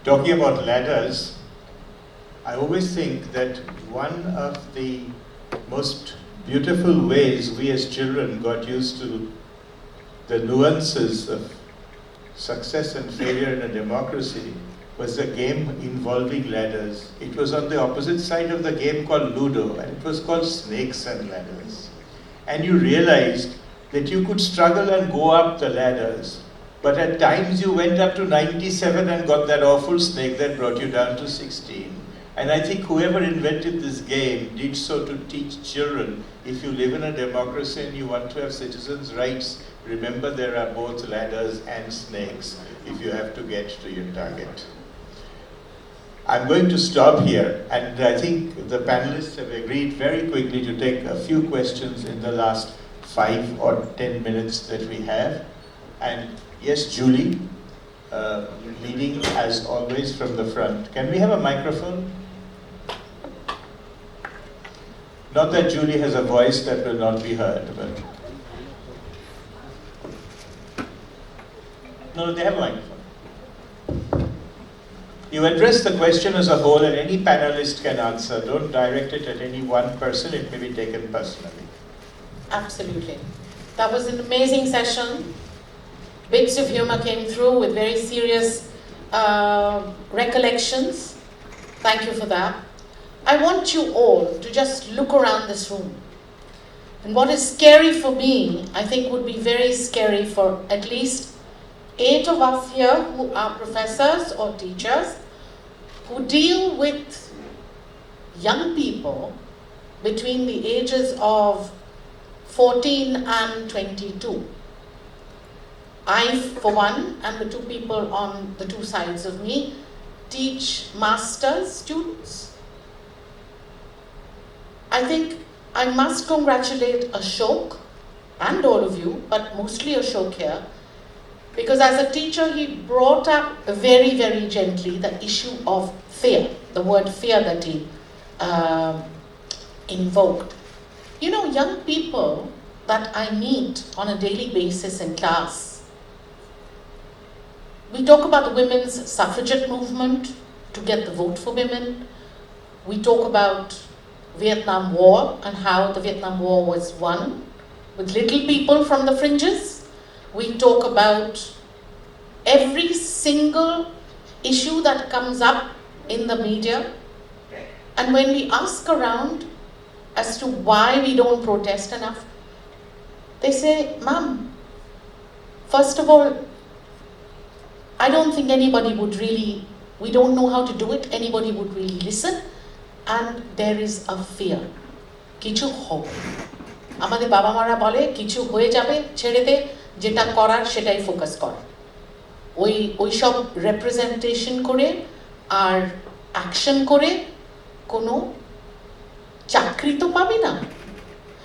Talking about ladders, I always think that one of the most beautiful ways we as children got used to the nuances of success and failure in a democracy was a game involving ladders. It was on the opposite side of the game called Ludo, and it was called Snakes and Ladders. And you realized that you could struggle and go up the ladders, but at times you went up to 97 and got that awful snake that brought you down to 16. And I think whoever invented this game did so to teach children, if you live in a democracy and you want to have citizens' rights, remember there are both ladders and snakes if you have to get to your target. I'm going to stop here, and I think the panelists have agreed very quickly to take a few questions in the last 5 or 10 minutes that we have. And yes, Julie, leading as always from the front. Can we have a microphone? Not that Julie has a voice that will not be heard, but... No, they have a microphone. You address the question as a whole and any panelist can answer. Don't direct it at any one person, it may be taken personally. Absolutely. That was an amazing session. Bits of humor came through with very serious recollections. Thank you for that. I want you all to just look around this room. And what is scary for me, I think would be very scary for at least 8 of us here who are professors or teachers who deal with young people between the ages of 14 and 22. I, for one, and the 2 people on the 2 sides of me, teach master's students. I think I must congratulate Ashok and all of you, but mostly Ashok here, because as a teacher he brought up very, very gently the issue of fear, the word fear that he invoked. You know, young people that I meet on a daily basis in class, we talk about the women's suffragette movement to get the vote for women. We talk about Vietnam War and how the Vietnam War was won with little people from the fringes. We talk about every single issue that comes up in the media. And when we ask around as to why we don't protest enough, they say, Ma'am, first of all, I don't think anybody would really, we don't know how to do it, anybody would really listen, and there is a fear. Kichu hobe. Amade baba mara bole, kichu hoye jabe, chhede de, jeta korar setai focus kor. Oi shob representation kore, ar action kore, kono chakri to pabe na.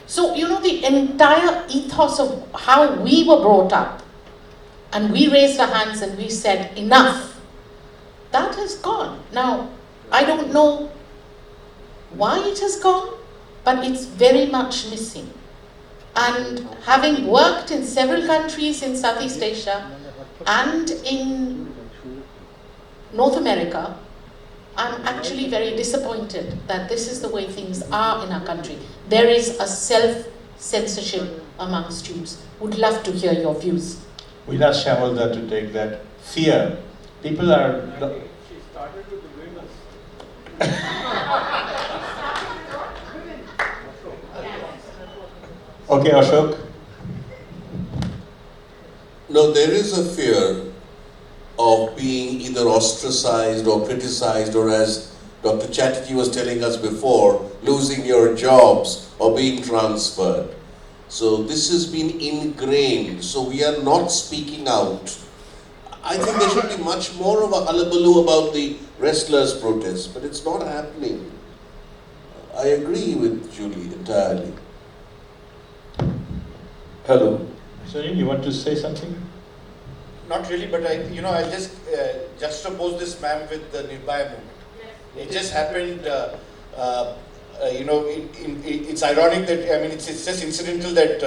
So, you know, the entire ethos of how we were brought up, and we raised our hands and we said, enough, that has gone. Now, I don't know why it has gone, but it's very much missing. And having worked in several countries in Southeast Asia and in North America, I'm actually very disappointed that this is the way things are in our country. There is a self-censorship among students. Would love to hear your views. We'll ask Shyamaldar to take that. Fear. People are... She started with the women's. Okay, Ashok. No, there is a fear of being either ostracized or criticized, or as Dr. Chatterjee was telling us before, losing your jobs or being transferred. So this has been ingrained, so we are not speaking out. I think there should be much more of a hullabaloo about the wrestlers' protest, but it's not happening. I agree with Julie entirely. Hello. Sunil, you want to say something? Not really, but I'll just juxtapose this, ma'am, with the Nirbhaya movement. It just happened, it's ironic that, it's just incidental that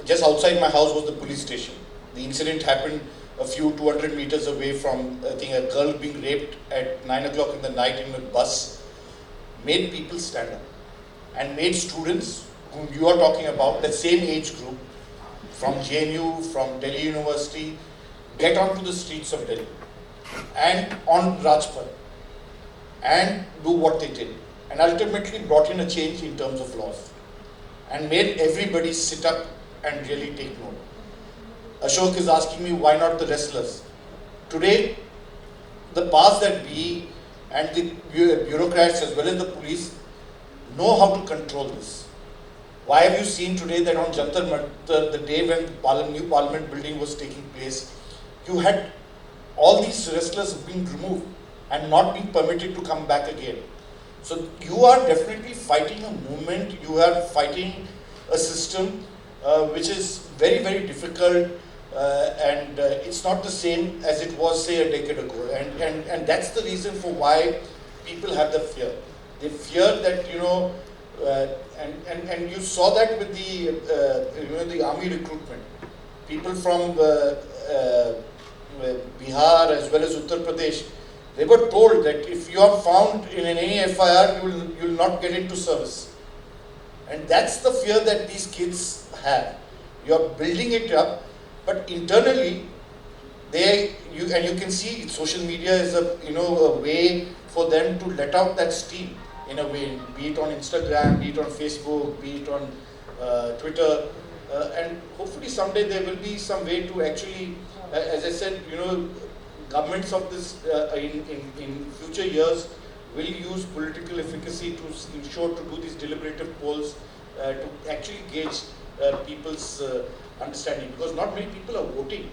just outside my house was the police station. The incident happened a few 200 meters away from, I think, a girl being raped at 9 o'clock in the night in a bus, made people stand up and made students whom you are talking about, the same age group, from JNU, from Delhi University, get onto the streets of Delhi and on Rajpath and do what they did, and ultimately brought in a change in terms of laws and made everybody sit up and really take note. Ashok is asking me why not the wrestlers. Today, the powers that be and the bureaucrats as well as the police know how to control this. Why have you seen today that on Jantar Mantar, the day when new parliament building was taking place, you had all these wrestlers being removed and not being permitted to come back again? So you are definitely fighting a movement, you are fighting a system which is very, very difficult, and it's not the same as it was, say, a decade ago. And that's the reason for why people have the fear. They fear that, you know, and you saw that with the the army recruitment. People from Bihar as well as Uttar Pradesh, they were told that if you are found in any FIR, you will not get into service. And that's the fear that these kids have. You are building it up, but internally, you can see social media is a way for them to let out that steam in a way, be it on Instagram, be it on Facebook, be it on Twitter, and hopefully someday there will be some way to actually, as I said, governments of this in future years will use political efficacy to ensure to do these deliberative polls to actually gauge people's understanding, because not many people are voting.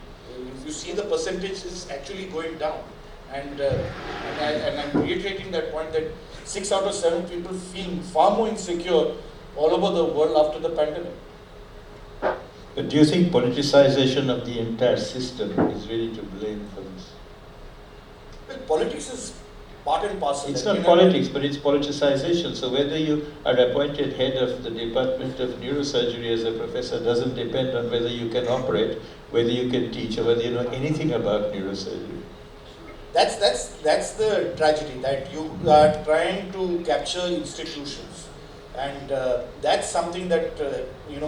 If you see, the percentage is actually going down, and I'm reiterating that point that 6 out of 7 people feel far more insecure all over the world after the pandemic. But do you think politicization of the entire system is really to blame for this? Well, politics is part and parcel. It's not politics, but it's politicization. So whether you are appointed head of the Department of Neurosurgery as a professor doesn't depend on whether you can operate, whether you can teach, or whether you know anything about neurosurgery. That's the tragedy, that you are trying to capture institutions, and that's something that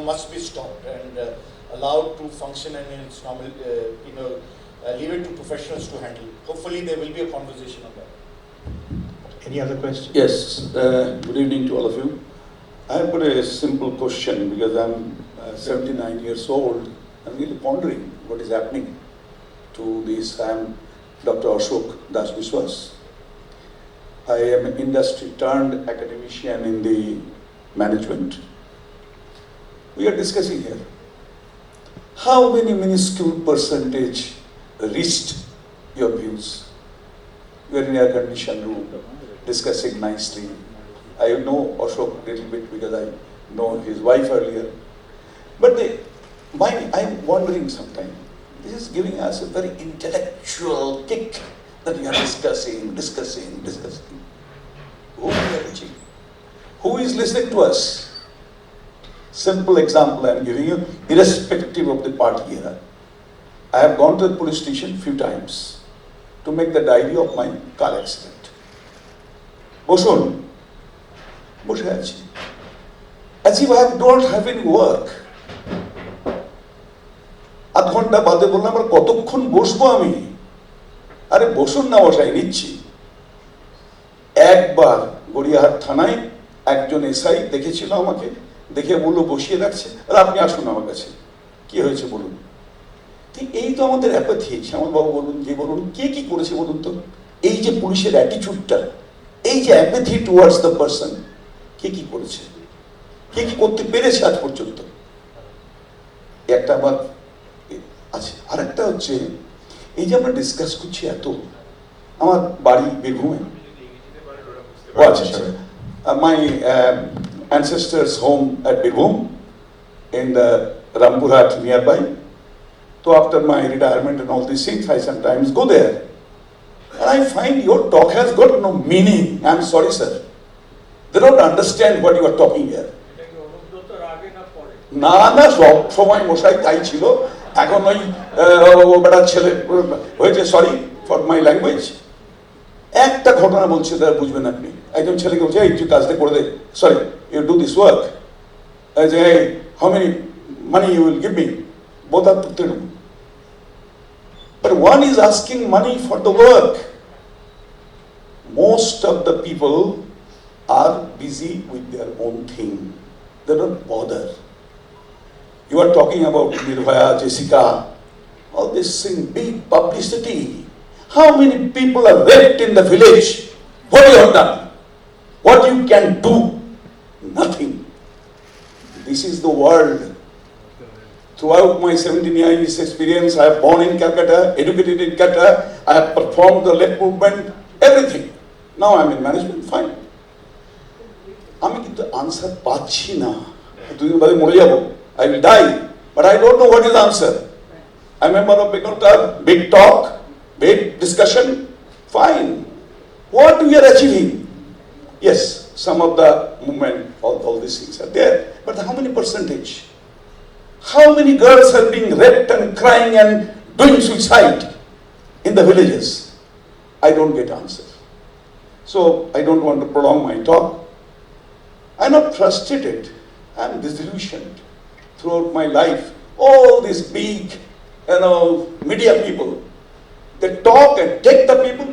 must be stopped and allowed to function in its normal. Leave it to professionals to handle. Hopefully, there will be a conversation on that. Any other questions? Yes, good evening to all of you. I have got a simple question because I'm 79 years old. I'm really pondering what is happening to this. I'm Dr. Ashok Das Biswas. I am an industry turned academician in the management. We are discussing here how many minuscule percentage reached your views. We are in air conditioned room discussing nicely. I know Ashok a little bit because I know his wife earlier. But I'm wondering sometimes, this is giving us a very intellectual kick that we are discussing. Who we are reaching? Who is listening to us? Simple example I am giving you, irrespective of the party here. I have gone to the police station few times to make the diary of my car accident. Boshun, as if I don't have any work. আধ ঘন্টা বাদে বললাম আমরা কতক্ষণ বসবো আমি? আরে বসুন না, বসাই নিচ্ছি। একবার গড়িয়াহাট থানায় একজন এসআই দেখেছিল আমাকে, দেখে বললো বসিয়ে রাখছে, আর আপনি আসুন আমার কাছে, কি হয়েছে বলুন। এই তো আমাদের অ্যাপাথি। শ্যামলবাবু বলুন, যে বলুন, কে কি করেছে বলুন তো? এই যে পুলিশের অ্যাটিটিউডটা, এই যে অ্যাপাথি টুয়ার্ডস দ্য পারসন, কে কি করেছে, কে কি করতে পেরেছে আজ পর্যন্ত? একটা আমার আছে। আর একটা হচ্ছে, এই যে আমরা ডিসকাস করছি এত, আমার বাড়ি বীরভূমে। ও আচ্ছা, my ancestors' home at Birbhum in the Rampurhat nearby. So after my retirement and all these things, I sometimes go there. And I find your talk has got no meaning. I'm sorry, sir. They don't understand what you are talking here. না না, সব সময় মশাই তাই ছিল। এখন ওই ও better ছেলে হয়েছে, সরি ফর মাই ল্যাঙ্গুয়েজ, একটা ঘটনা বলছে তারা বুঝবেন আপনি। একজন ছেলেকে বলছে এই তুই কাজটা করে দে, sorry you do this work, যে how many money you will give me, both আর Telugu. But one is asking money for the work. Most of the people are busy with their own thing. They don't bother. You are talking about Nirbhaya, Jessica, all this in big publicity. How many people are raped in the village? What you have done? What you can do? Nothing. This is the world. Throughout my 17 years experience, I have born in Calcutta, educated in Calcutta, I have performed the left movement, everything. Now I am in management, fine. আমি কিন্তু answer পাচ্ছি না, দুদিন বাদে মরে যাব, I will die, but I don't know what is the answer. I'm a member of Bengal Club, big talk, big discussion, fine. What we are achieving? Yes, some of the movement, all these things are there, but how many percentage? How many girls are being raped and crying and doing suicide in the villages? I don't get answer. So I don't want to prolong my talk. I'm not frustrated. I'm disillusioned throughout my life. All these big, media people, they talk and take the people.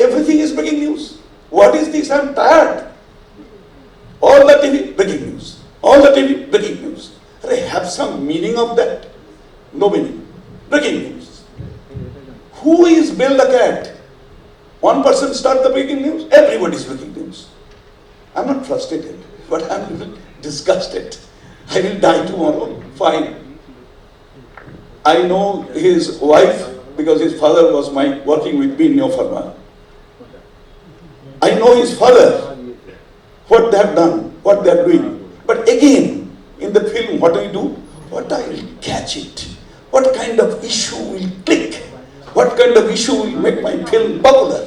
Everything is breaking news. What is this? I'm tired. All the TV, breaking news. All the TV, breaking news. They have some meaning of that? No meaning. Breaking news. Who is Bill the cat? One person start the breaking news, everybody is breaking news. I'm not frustrated, but I'm a little disgusted. I will die tomorrow, fine. I know his wife because his father was working with me in Neo Pharma. I know his father, what they have done, what they are doing. But again, in the film, what do we do? What I will catch it? What kind of issue will click? What kind of issue will make my film popular?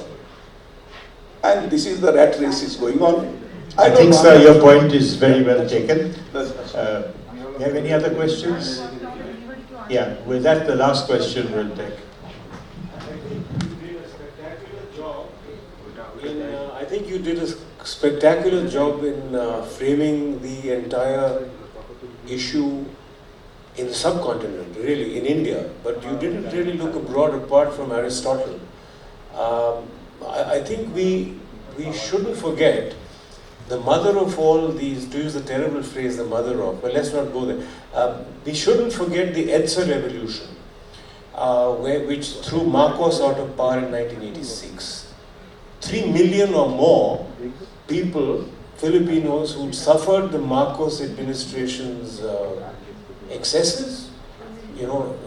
And this is the rat race is going on. I think, sir, your point is very well taken. You have any other questions? Yeah, with that, the last question we'll take. I think you did a spectacular job in framing the entire issue in the subcontinent, really, in India. But you didn't really look abroad apart from Aristotle. I think we shouldn't forget the mother of all these, to use the terrible phrase, the mother of, but let's not go there. We shouldn't forget the EDSA revolution, which threw Marcos out of power in 1986. 3 million or more people, Filipinos, who suffered the Marcos administration's excesses,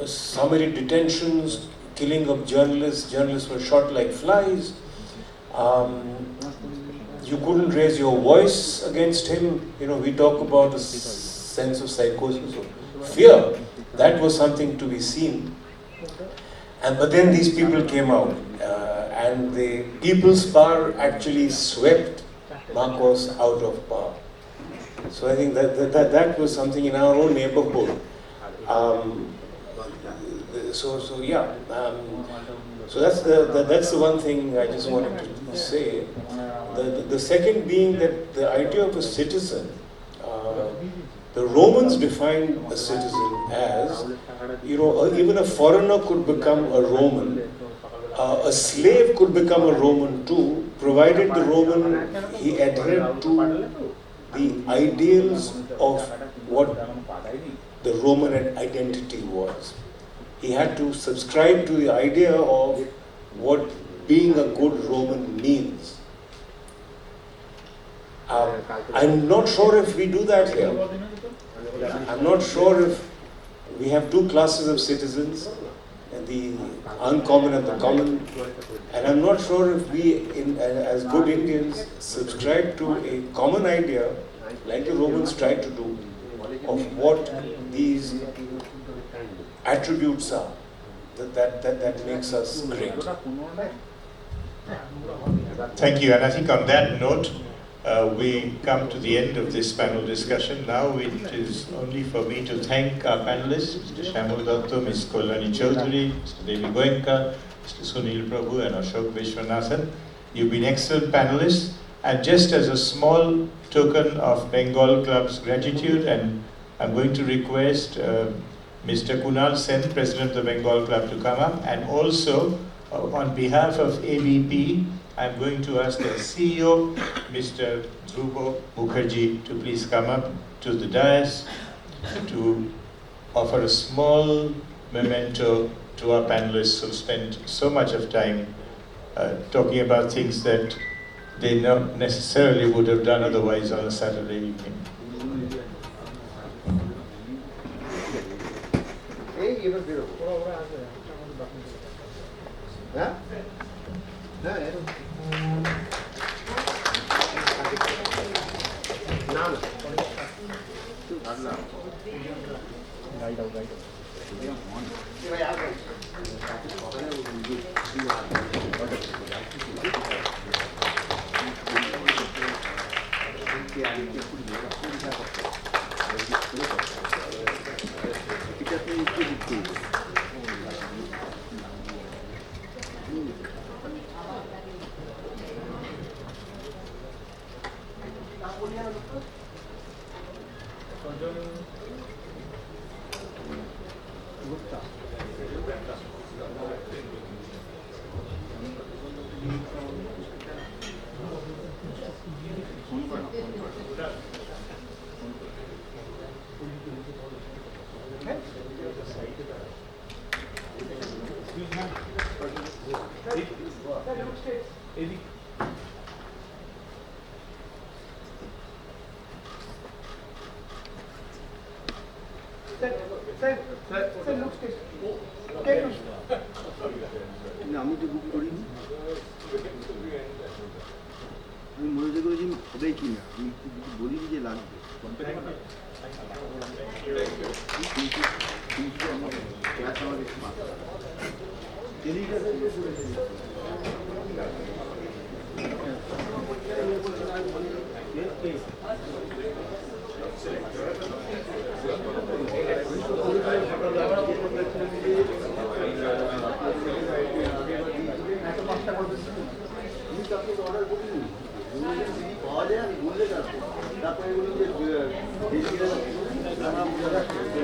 summary detentions, killing of journalists were shot like flies. You couldn't raise your voice against him. We talk about a sense of psychosis or fear. That was something to be seen. But then these people came out, and the People's Power actually swept Marcos out of power. So I think that was something in our own neighborhood. So that's the one thing I just wanted to say. The second being that the idea of a citizen, the Romans defined a citizen as, even a foreigner could become a Roman. A slave could become a Roman too, provided he adhered to the ideals of what the Roman identity was. He had to subscribe to the idea of what being a good Roman means. I'm not sure if we do that here. I'm not sure if we have two classes of citizens, the uncommon and the common, and I'm not sure if we, as good Indians, subscribe to a common idea, like the Romans tried to do, of what these attributes are, that makes us great. Thank you. And I think on that note, we come to the end of this panel discussion. Now it is only for me to thank our panelists, Mr. Shamul Datta, Ms. Kolani Chaudhary, Mr. Devi Goenka, Mr. Sunil Prabhu and Ashok Vishwanathan. You've been excellent panelists. And just as a small token of Bengal Club's gratitude, and I'm going to request Mr. Kunal Sen, President of the Bengal Club, to come up. And also, on behalf of ABP, I'm going to ask the CEO, Mr. Dhruvo Mukherjee, to please come up to the dais to offer a small memento to our panelists who spent so much of time talking about things that they not necessarily would have done otherwise on a Saturday evening. আমি তো বুক করিনি, আমি মনে করেছি হবে কি না, আমি বলিনি যে লাগবে। পাওয়া যায় আমি বললে তারপরে বলি যে